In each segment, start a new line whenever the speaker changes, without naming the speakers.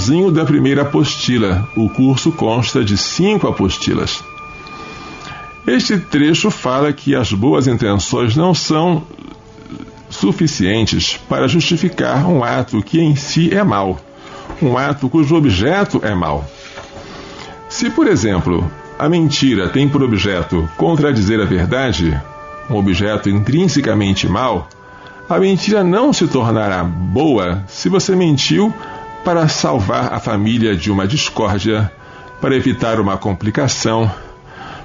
finalzinho da primeira apostila. O curso consta de 5 apostilas. Este trecho fala que as boas intenções não são suficientes para justificar um ato que em si é mau, um ato cujo objeto é mau. Se, por exemplo, a mentira tem por objeto contradizer a verdade, um objeto intrinsecamente mau, a mentira não se tornará boa se você mentiu para salvar a família de uma discórdia, para evitar uma complicação,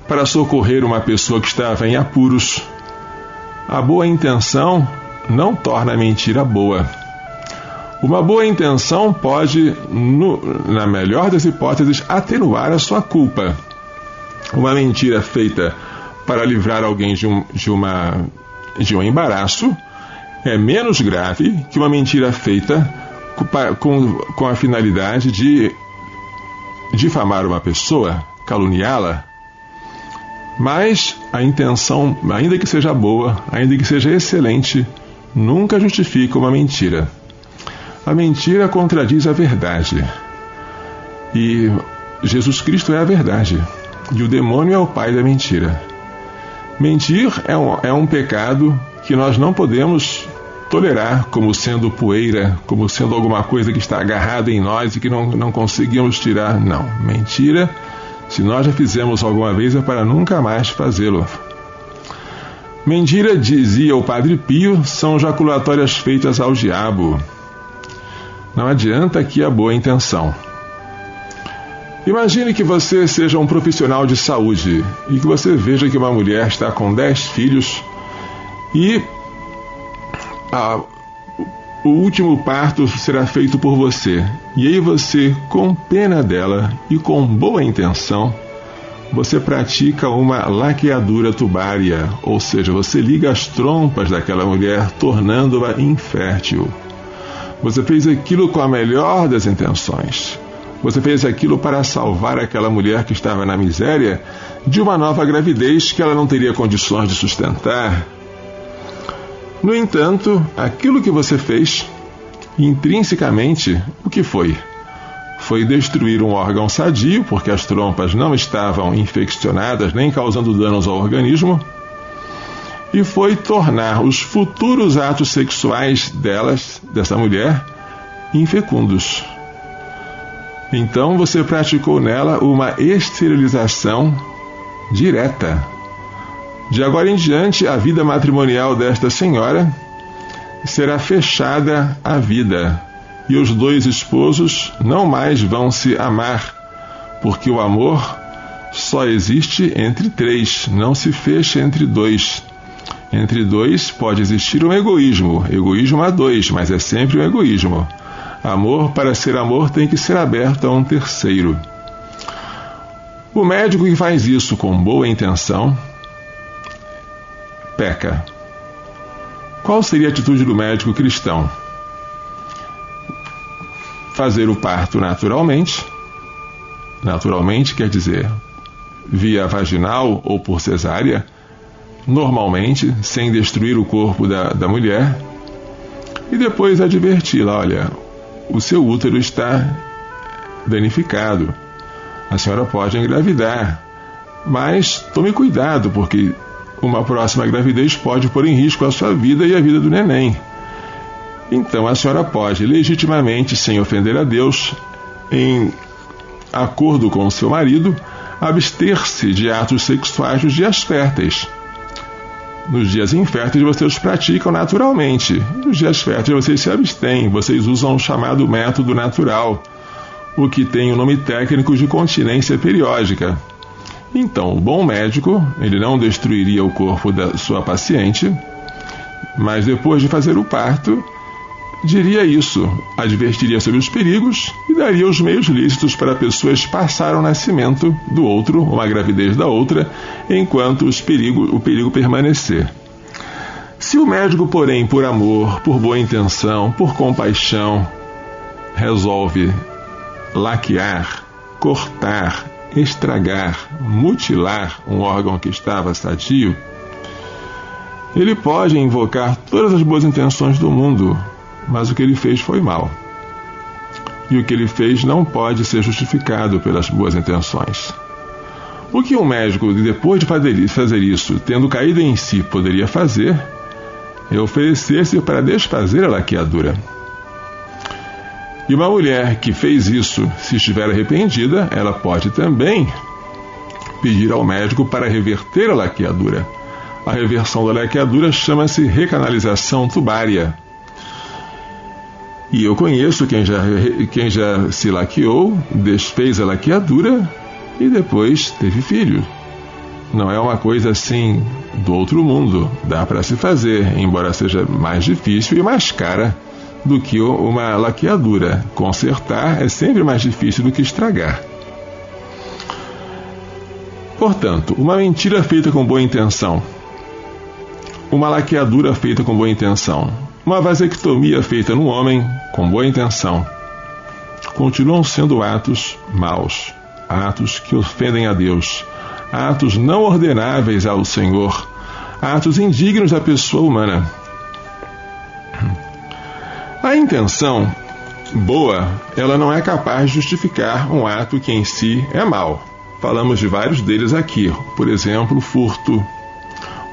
para socorrer uma pessoa que estava em apuros. A boa intenção não torna a mentira boa. Uma boa intenção pode, na melhor das hipóteses, atenuar a sua culpa. Uma mentira feita para livrar alguém de um embaraço é menos grave que uma mentira feita com a finalidade de difamar uma pessoa, caluniá-la. Mas a intenção, ainda que seja boa, ainda que seja excelente, nunca justifica uma mentira. A mentira contradiz a verdade. E Jesus Cristo é a verdade. E o demônio é o pai da mentira. Mentir é um pecado que nós não podemos tolerar como sendo poeira, como sendo alguma coisa que está agarrada em nós e que não conseguimos tirar. Não. Mentira, se nós já fizemos alguma vez, é para nunca mais fazê-lo. Mentira, dizia o Padre Pio, são jaculatórias feitas ao diabo. Não adianta aqui a boa intenção. Imagine que você seja um profissional de saúde e que você veja que uma mulher está com 10 filhos e o último parto será feito por você. E aí você, com pena dela e com boa intenção, você pratica uma laqueadura tubária, ou seja, você liga as trompas daquela mulher, tornando-a infértil. Você fez aquilo com a melhor das intenções. Você fez aquilo para salvar aquela mulher que estava na miséria de uma nova gravidez que ela não teria condições de sustentar. No entanto, aquilo que você fez, intrinsecamente, o que foi? Foi destruir um órgão sadio, porque as trompas não estavam infeccionadas nem causando danos ao organismo, e foi tornar os futuros atos sexuais dessa mulher, infecundos. Então você praticou nela uma esterilização direta. De agora em diante, a vida matrimonial desta senhora será fechada à vida, e os 2 esposos não mais vão se amar, porque o amor só existe entre 3, não se fecha entre 2. Entre 2 pode existir um egoísmo a 2, mas é sempre um egoísmo. Amor, para ser amor, tem que ser aberto a um terceiro. O médico que faz isso com boa intenção peca. Qual seria a atitude do médico cristão? Fazer o parto naturalmente quer dizer via vaginal ou por cesárea, normalmente, sem destruir o corpo da mulher, e depois adverti-la: olha, o seu útero está danificado, a senhora pode engravidar, mas tome cuidado, porque uma próxima gravidez pode pôr em risco a sua vida e a vida do neném. Então a senhora pode, legitimamente, sem ofender a Deus, em acordo com o seu marido, abster-se de atos sexuais nos dias férteis. Nos dias inférteis vocês praticam naturalmente. Nos dias férteis vocês se abstêm. Vocês usam o chamado método natural, o que tem o nome técnico de continência periódica. Então, o bom médico, ele não destruiria o corpo da sua paciente, mas depois de fazer o parto, diria isso, advertiria sobre os perigos e daria os meios lícitos para a pessoa espaçar o nascimento do outro, uma gravidez da outra, enquanto o perigo permanecer. Se o médico, porém, por amor, por boa intenção, por compaixão, resolve laquear, cortar, estragar, mutilar um órgão que estava sadio, ele pode invocar todas as boas intenções do mundo, mas o que ele fez foi mal. e o que ele fez não pode ser justificado pelas boas intenções. O que um médico, depois de fazer isso, tendo caído em si, poderia fazer é oferecer-se para desfazer a laqueadura. E uma mulher que fez isso, se estiver arrependida, ela pode também pedir ao médico para reverter a laqueadura. A reversão da laqueadura chama-se recanalização tubária. E eu conheço quem já se laqueou, desfez a laqueadura e depois teve filho. Não é uma coisa assim do outro mundo, dá para se fazer, embora seja mais difícil e mais cara do que uma laqueadura. Consertar é sempre mais difícil do que estragar. Portanto, uma mentira feita com boa intenção, uma laqueadura feita com boa intenção, uma vasectomia feita no homem com boa intenção, continuam sendo atos maus, atos que ofendem a Deus, atos não ordenáveis ao Senhor, atos indignos da pessoa humana. A intenção boa, ela não é capaz de justificar um ato que em si é mau. Falamos de vários deles aqui, por exemplo, o furto,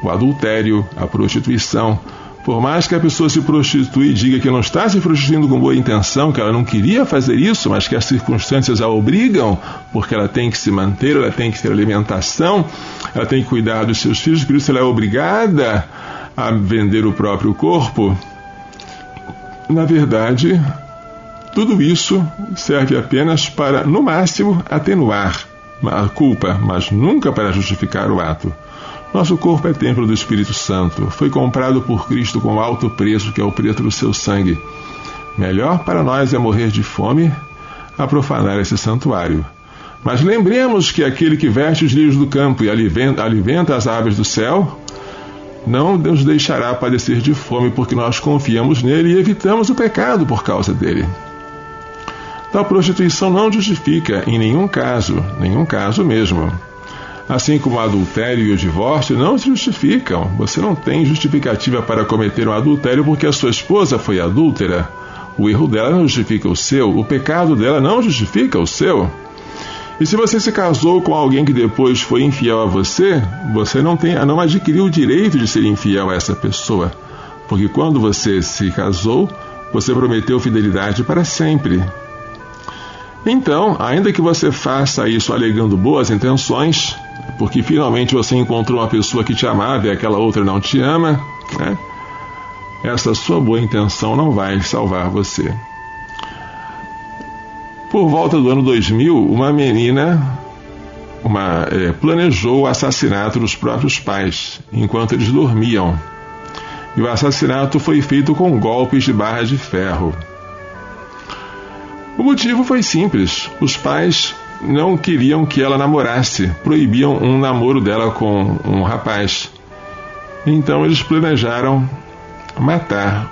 o adultério, a prostituição. Por mais que a pessoa se prostitui e diga que não está se prostituindo com boa intenção, que ela não queria fazer isso, mas que as circunstâncias a obrigam, porque ela tem que se manter, ela tem que ter alimentação, ela tem que cuidar dos seus filhos, por isso ela é obrigada a vender o próprio corpo. Na verdade, tudo isso serve apenas para, no máximo, atenuar a culpa, mas nunca para justificar o ato. Nosso corpo é templo do Espírito Santo. Foi comprado por Cristo com alto preço, que é o preço do seu sangue. Melhor para nós é morrer de fome a profanar esse santuário. Mas lembremos que aquele que veste os lírios do campo e alimenta as aves do céu, não nos deixará padecer de fome, porque nós confiamos nele e evitamos o pecado por causa dele. Então, a prostituição não justifica em nenhum caso mesmo. Assim como o adultério e o divórcio não se justificam. Você não tem justificativa para cometer um adultério porque a sua esposa foi adúltera. O erro dela não justifica o seu, o pecado dela não justifica o seu. E se você se casou com alguém que depois foi infiel a você, você não adquiriu o direito de ser infiel a essa pessoa. Porque quando você se casou, você prometeu fidelidade para sempre. Então, ainda que você faça isso alegando boas intenções, porque finalmente você encontrou uma pessoa que te amava e aquela outra não te ama, né? Essa sua boa intenção não vai salvar você. Por volta do ano 2000, uma menina planejou o assassinato dos próprios pais, enquanto eles dormiam. E o assassinato foi feito com golpes de barra de ferro. O motivo foi simples. Os pais não queriam que ela namorasse, proibiam um namoro dela com um rapaz. Então eles planejaram matar.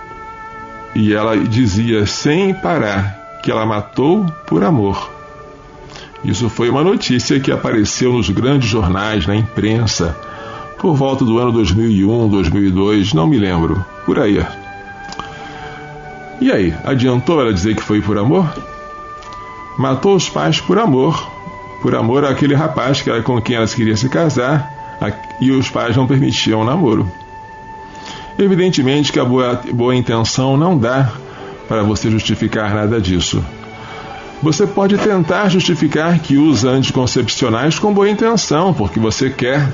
E ela dizia sem parar que ela matou por amor. Isso foi uma notícia que apareceu nos grandes jornais, na imprensa, por volta do ano 2001, 2002, não me lembro, por aí. E aí, adiantou ela dizer que foi por amor? Matou os pais por amor àquele rapaz com quem ela queria se casar, e os pais não permitiam o namoro. Evidentemente que a boa intenção não dá para você justificar nada disso. Você pode tentar justificar que usa anticoncepcionais com boa intenção, porque você quer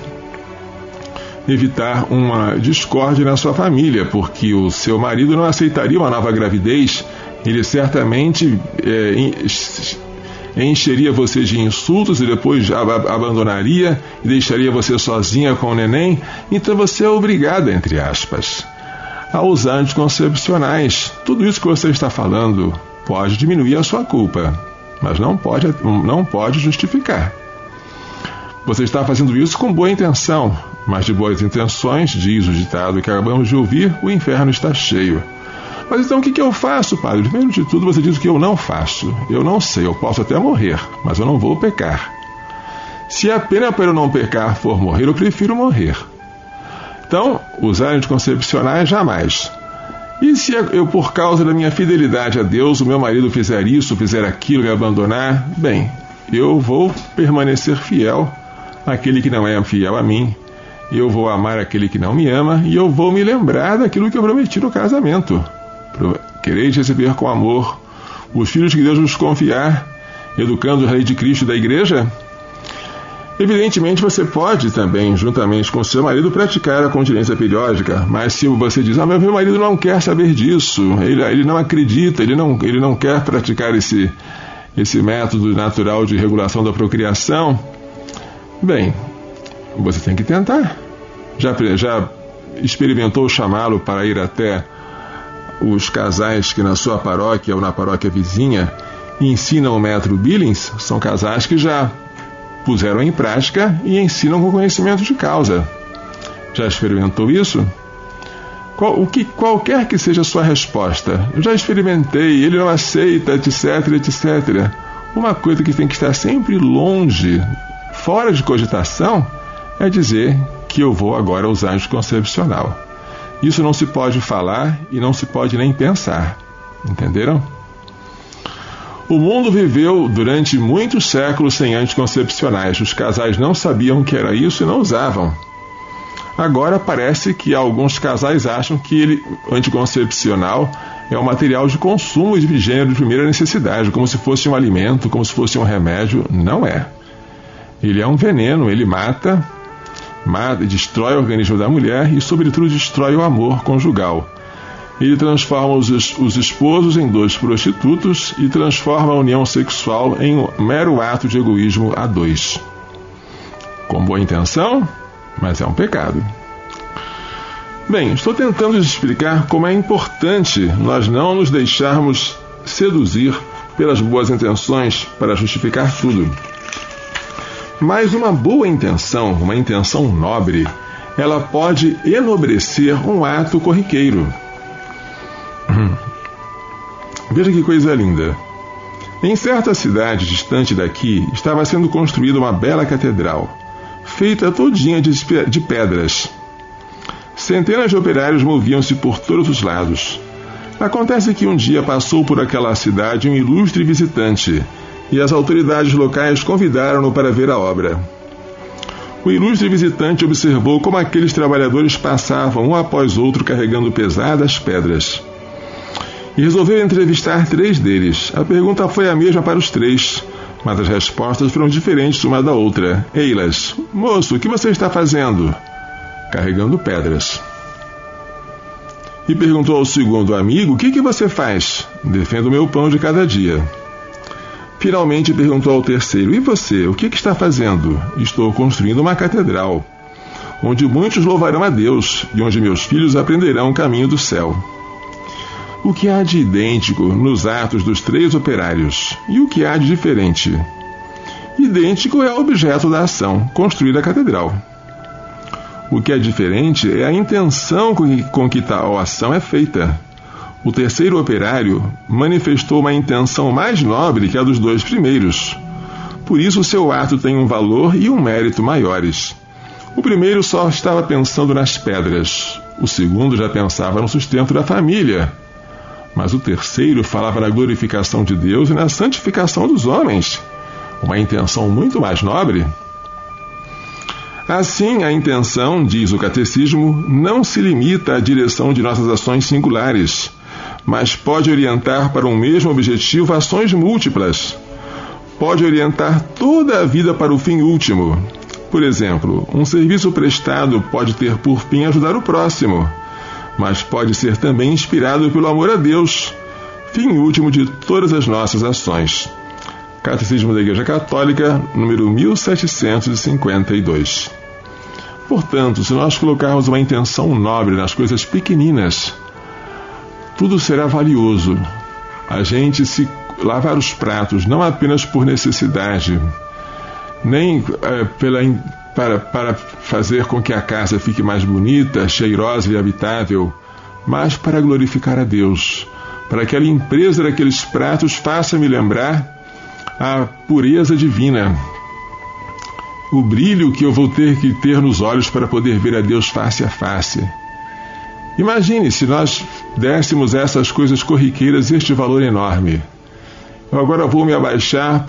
evitar uma discórdia na sua família, porque o seu marido não aceitaria uma nova gravidez, ele certamente encheria você de insultos e depois abandonaria e deixaria você sozinha com o neném. Então você é obrigada, entre aspas, a usar anticoncepcionais. Tudo isso que você está falando pode diminuir a sua culpa, mas não pode justificar. Você está fazendo isso com boa intenção, mas de boas intenções, diz o ditado que acabamos de ouvir, o inferno está cheio. Mas então o que eu faço, padre? Primeiro de tudo, você diz o que eu não faço. Eu não sei, eu posso até morrer, mas eu não vou pecar. Se a pena para eu não pecar for morrer, eu prefiro morrer. Então, usar anticoncepcionais jamais. E se eu, por causa da minha fidelidade a Deus, o meu marido fizer isso, fizer aquilo, me abandonar, bem, eu vou permanecer fiel àquele que não é fiel a mim, eu vou amar aquele que não me ama, e eu vou me lembrar daquilo que eu prometi no casamento. Quereis receber com amor os filhos que Deus vos confiar, educando a lei de Cristo e da igreja? Evidentemente, você pode também, juntamente com seu marido, praticar a continência periódica, mas se você diz, meu marido não quer saber disso, ele não acredita, ele não quer praticar esse método natural de regulação da procriação, bem, você tem que tentar. Já experimentou chamá-lo para ir até os casais que na sua paróquia ou na paróquia vizinha ensinam o método Billings? São casais que já puseram em prática e ensinam com conhecimento de causa. Já experimentou isso? Qualquer que seja a sua resposta, eu já experimentei, ele não aceita, etc, etc. Uma coisa que tem que estar sempre longe, fora de cogitação, é dizer que eu vou agora usar anticoncepcional. Isso não se pode falar e não se pode nem pensar. Entenderam? O mundo viveu durante muitos séculos sem anticoncepcionais. Os casais não sabiam o que era isso e não usavam. Agora parece que alguns casais acham que anticoncepcional é um material de consumo e de gênero de primeira necessidade, como se fosse um alimento, como se fosse um remédio. Não é. Ele é um veneno, ele mata, destrói o organismo da mulher e, sobretudo, destrói o amor conjugal. Ele transforma os esposos em dois prostitutos e transforma a união sexual em um mero ato de egoísmo a dois. Com boa intenção, mas é um pecado. Bem, estou tentando explicar como é importante nós não nos deixarmos seduzir pelas boas intenções para justificar tudo. Mas uma boa intenção, uma intenção nobre, ela pode enobrecer um ato corriqueiro. Veja que coisa linda. Em certa cidade distante daqui, estava sendo construída uma bela catedral, feita todinha de pedras. Centenas de operários moviam-se por todos os lados. Acontece que um dia passou por aquela cidade um ilustre visitante, e as autoridades locais convidaram-no para ver a obra. O ilustre visitante observou como aqueles trabalhadores passavam um após outro carregando pesadas pedras. E resolveu entrevistar 3 deles. A pergunta foi a mesma para os 3, mas as respostas foram diferentes uma da outra. Ei-las: moço, o que você está fazendo? Carregando pedras. E perguntou ao segundo: amigo, o que você faz? Defendo o meu pão de cada dia. Finalmente perguntou ao terceiro: e você, o que está fazendo? Estou construindo uma catedral, onde muitos louvarão a Deus e onde meus filhos aprenderão o caminho do céu. O que há de idêntico nos atos dos 3 operários? E o que há de diferente? Idêntico é o objeto da ação, construir a catedral. O que é diferente é a intenção com que tal ação é feita. O terceiro operário manifestou uma intenção mais nobre que a dos 2 primeiros. Por isso, seu ato tem um valor e um mérito maiores. O primeiro só estava pensando nas pedras. O segundo já pensava no sustento da família. Mas o terceiro falava na glorificação de Deus e na santificação dos homens. Uma intenção muito mais nobre. Assim, a intenção, diz o Catecismo, não se limita à direção de nossas ações singulares, mas pode orientar para um mesmo objetivo ações múltiplas. Pode orientar toda a vida para o fim último. Por exemplo, um serviço prestado pode ter por fim ajudar o próximo, mas pode ser também inspirado pelo amor a Deus, fim último de todas as nossas ações. Catecismo da Igreja Católica, número 1752. Portanto, se nós colocarmos uma intenção nobre nas coisas pequeninas, tudo será valioso. A gente se lavar os pratos, não apenas por necessidade, nem para fazer com que a casa fique mais bonita, cheirosa e habitável, mas para glorificar a Deus, para que a limpeza daqueles pratos faça-me lembrar a pureza divina, o brilho que eu vou ter que ter nos olhos para poder ver a Deus face a face. Imagine se nós dessemos a essas coisas corriqueiras este valor enorme. Eu agora vou me abaixar